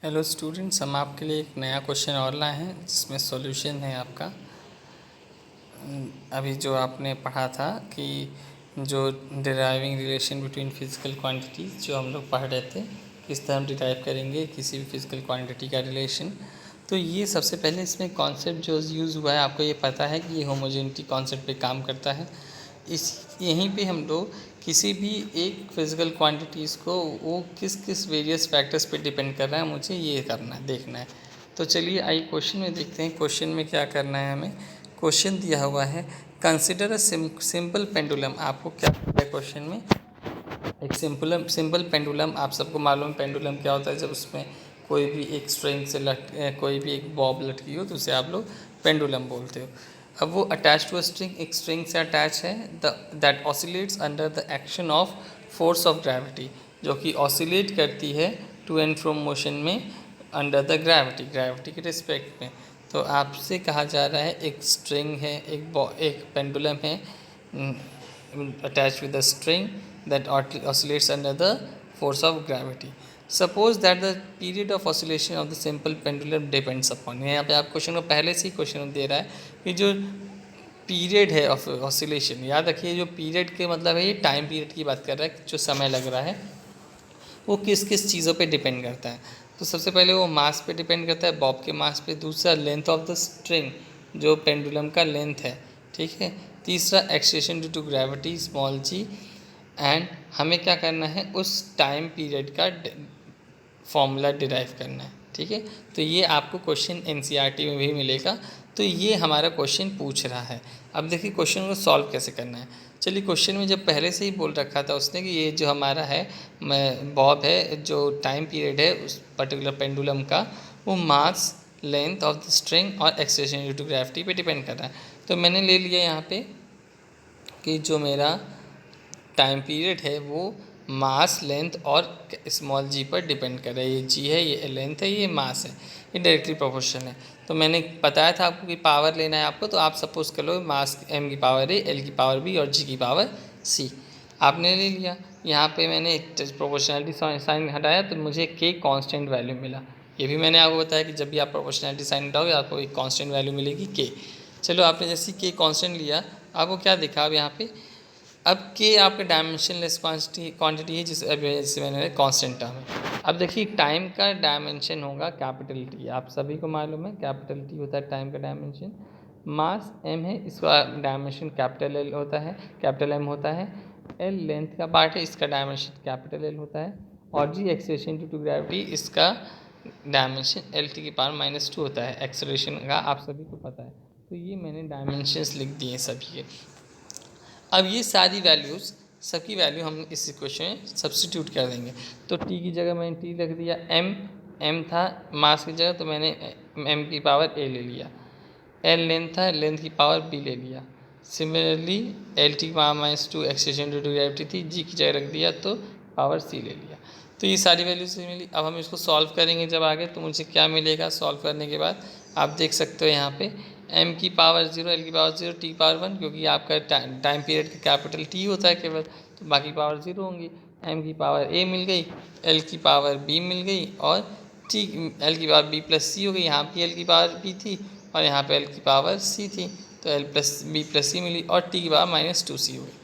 Hello students, हम आपके लिए एक नया क्वेश्चन और लाए हैं जिसमें सॉल्यूशन है आपका। अभी जो आपने पढ़ा था कि जो deriving relation between physical quantities जो हम लोग पढ़ रहे थे, किस तरह हम डिराइव करेंगे किसी भी फिजिकल क्वांटिटी का रिलेशन। तो ये सबसे पहले इसमें कॉन्सेप्ट जो यूज़ हुआ है, आपको ये पता है कि ये होमोजेनिटी कॉन्सेप्ट पे काम करता है। इस यहीं पे हम लोग किसी भी एक फिज़िकल क्वांटिटीज़ को वो किस किस वेरियस फैक्टर्स पे डिपेंड कर रहा है, मुझे ये करना है, देखना है। तो चलिए आइए क्वेश्चन में देखते हैं। क्वेश्चन में क्या करना है हमें। क्वेश्चन दिया हुआ है, कंसिडर अ सिंपल पेंडुलम। आपको क्या दिया है क्वेश्चन में? एक सिंपल पेंडुलम। आप सबको मालूम है पेंडुलम क्या होता है। जब उसमें कोई भी एक स्ट्रिंग से कोई भी एक बॉब लटकी हो तो उसे आप लोग पेंडुलम बोलते हो। अब वो अटैच टू अ स्ट्रिंग, एक स्ट्रिंग से अटैच है, that oscillates under the action of force of gravity, जो कि ऑसिलेट करती है टू एंड फ्रॉम मोशन में अंडर द ग्रेविटी के रिस्पेक्ट में। तो आपसे कहा जा रहा है एक स्ट्रिंग है, एक पेंडुलम है attached with a string that oscillates under the force of gravity. Suppose that the period of oscillation of the simple pendulum depends upon, यहाँ पे आप क्वेश्चन को पहले से ही क्वेश्चन दे रहा है कि जो पीरियड है ऑफ ऑसिलेशन, याद रखिए जो पीरियड के मतलब है ये टाइम पीरियड की बात कर रहा है, जो समय लग रहा है वो किस किस चीज़ों पे डिपेंड करता है। तो सबसे पहले वो मास पे डिपेंड करता है, बॉब के मास पे। दूसरा लेंथ ऑफ द स्ट्रिंग, जो पेंडुलम का लेंथ है, ठीक है। तीसरा acceleration due to gravity small G. And हमें क्या करना है, उस टाइम पीरियड का फॉर्मूला डिराइव करना है, ठीक है। तो ये आपको क्वेश्चन एनसीईआरटी में भी मिलेगा। तो ये हमारा क्वेश्चन पूछ रहा है। अब देखिए क्वेश्चन को सॉल्व कैसे करना है। चलिए, क्वेश्चन में जब पहले से ही बोल रखा था उसने कि ये जो हमारा है बॉब है, जो टाइम पीरियड है उस पर्टिकुलर पेंडुलम का, वो मास, लेंथ ऑफ द स्ट्रिंग और एक्सेलरेशन ड्यू टू ग्रेविटी पे डिपेंड कर रहा है। तो मैंने ले लिया यहाँ पे कि जो मेरा टाइम पीरियड है वो मास, लेंथ और स्मॉल जी पर डिपेंड कर रहा है। ये जी है, ये लेंथ है, ये मास है, ये डायरेक्टली प्रोपोर्शनल है। तो मैंने बताया था आपको कि पावर लेना है आपको, तो आप सपोज कर लो मास m की पावर a, l की पावर b और g की पावर c आपने ले लिया। यहाँ पे मैंने प्रोपोर्शनलिटी साइन हटाया तो मुझे k कांस्टेंट वैल्यू मिला। ये भी मैंने आपको बताया कि जब भी आप प्रोपोर्शनलिटी साइन हटाओगे आपको एक कांस्टेंट वैल्यू मिलेगी k। चलो, आपने जैसे k कांस्टेंट लिया, आपको क्या दिखा अब यहाँ पे, अब के आपके डायमेंशनलेस क्वांटिटी है, जिसे मैंने कांस्टेंट टर्म है। अब देखिए टाइम का डायमेंशन होगा कैपिटल टी, आप सभी को मालूम है कैपिटल टी होता है टाइम का डायमेंशन। मास m है, इसका डायमेंशन कैपिटल एल होता है, कैपिटल एम होता है। एल लेंथ का पार्ट है, इसका डायमेंशन कैपिटल एल होता है। और जी एक्सेलरेशन ड्यू टू ग्रेविटी, इसका डायमेंशन एल टी की पावर -2 होता है। एक्सेलरेशन का आप सभी को पता है। तो ये मैंने डायमेंशंस लिख दिए सभी के। अब ये सारी वैल्यूज़, सबकी वैल्यू हम इस इक्वेशन में सब्स्टिट्यूट कर देंगे। तो टी की जगह मैंने टी रख दिया, एम था मास की जगह, तो मैंने एम की पावर ए ले लिया। एल लेंथ था, लेंथ की पावर बी ले लिया। सिमिलरली एल टी की power -2 acceleration due to gravity थी, जी की जगह रख दिया तो पावर सी ले लिया। तो ये सारी वैल्यू से मिली। अब हम इसको सॉल्व करेंगे जब आगे, तो मुझे क्या मिलेगा सॉल्व करने के बाद, आप देख सकते हो यहाँ पे m की पावर 0, l की पावर 0, t की पावर 1, क्योंकि आपका टाइम पीरियड का कैपिटल t होता है केवल, तो बाकी पावर 0 होंगी। m की पावर a मिल गई, l की पावर b मिल गई और l की पावर b प्लस c हो गई। यहाँ भी l की पावर b थी और यहाँ पे l की पावर c थी, तो l plus b plus c मिली और t की पावर -2c हो गई।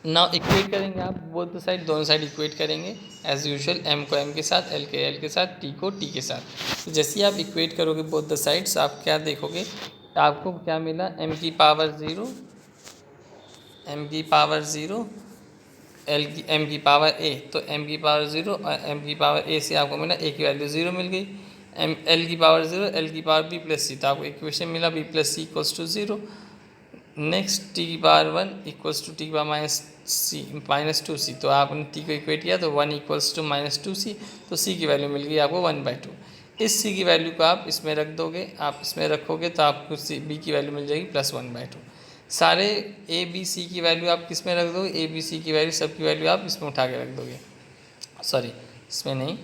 नाउ इक्वेट करेंगे आप बोथ साइड, दोनों साइड इक्वेट करेंगे एज यूजुअल, m को m के साथ, l के साथ, t को t के साथ। तो जैसे ही आप इक्वेट करोगे बोथ द साइड्स, आप क्या देखोगे, आपको क्या मिला, m की पावर 0, m की पावर 0, m की पावर a, तो m की पावर 0 और m की पावर a से आपको मिला a की वैल्यू 0 मिल गई। l की पावर 0, l की पावर b प्लस c, तो आपको इक्वेशन मिला b plus C equals to 0। Next T की पावर 1 इक्वल्स टू टी की पावर -2c, तो आपने टी को इक्वेट किया तो 1 इक्वल्स टू -2c, तो सी की वैल्यू मिल गई आपको 1/2। इस सी की वैल्यू को आप इसमें रख दोगे, आप इसमें रखोगे तो आपको सी बी की वैल्यू मिल जाएगी +1/2। सारे ए बी सी की वैल्यू आप किस में रख दोगे, ए बी सी की वैल्यू सबकी वैल्यू आप इसमें उठा के रख दोगे, सॉरी इसमें नहीं,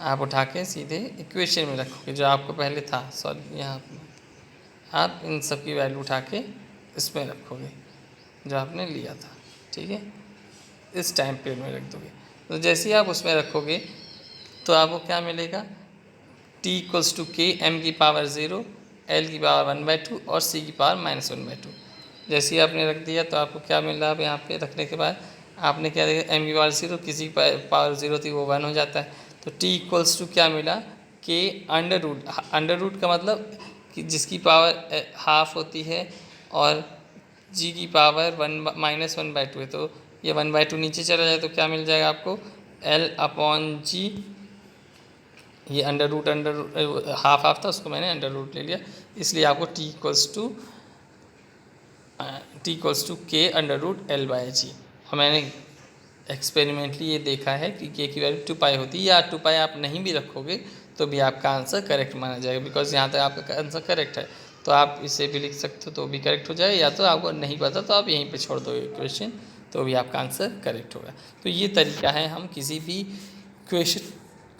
आप उठा के सीधे इक्वेशन में रखोगे जो आपको पहले था, सॉरी यहाँ आप इन सब की वैल्यू उठा के इसमें रखोगे जो आपने लिया था, ठीक है, इस टाइम पीरियड में रख दोगे। तो जैसे ही आप उसमें रखोगे तो आपको क्या मिलेगा, t इक्वल्स टू के m की पावर 0, l की पावर 1/2 और c की पावर -1/2। जैसे ही आपने रख दिया तो आपको क्या मिल रहा है, यहाँ पे रखने के बाद आपने क्या देखा, m की पावर 0, किसी की पावर 0 थी वो 1 हो जाता है। तो t इक्वल्स टू क्या मिला, के अंडर रूट का मतलब कि जिसकी पावर हाफ होती है और g की पावर 1 -1/2 है, तो ये 1/2 नीचे चला जाए तो क्या मिल जाएगा आपको, L/G। ये अंडर रूट हाफ हाफ था, उसको मैंने अंडर रूट ले लिया, इसलिए आपको t इक्वल्स टू के अंडर रूट L/G। और मैंने एक्सपेरिमेंटली ये देखा है कि के की वैल्यू 2π होती है, या 2π आप नहीं भी रखोगे तो भी आपका आंसर करेक्ट माना जाएगा, बिकॉज यहाँ तक आपका आंसर करेक्ट है। तो आप इसे भी लिख सकते हो तो भी करेक्ट हो जाए, या तो आपको नहीं पता तो आप यहीं पे छोड़ दो क्वेश्चन, तो भी आपका आंसर करेक्ट होगा। तो ये तरीका है हम किसी भी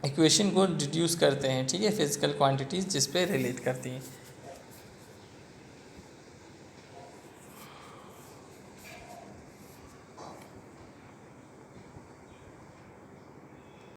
इक्वेशन को डिड्यूस करते हैं, ठीक है, फिजिकल क्वांटिटीज़ जिस पे रिलेट करती हैं।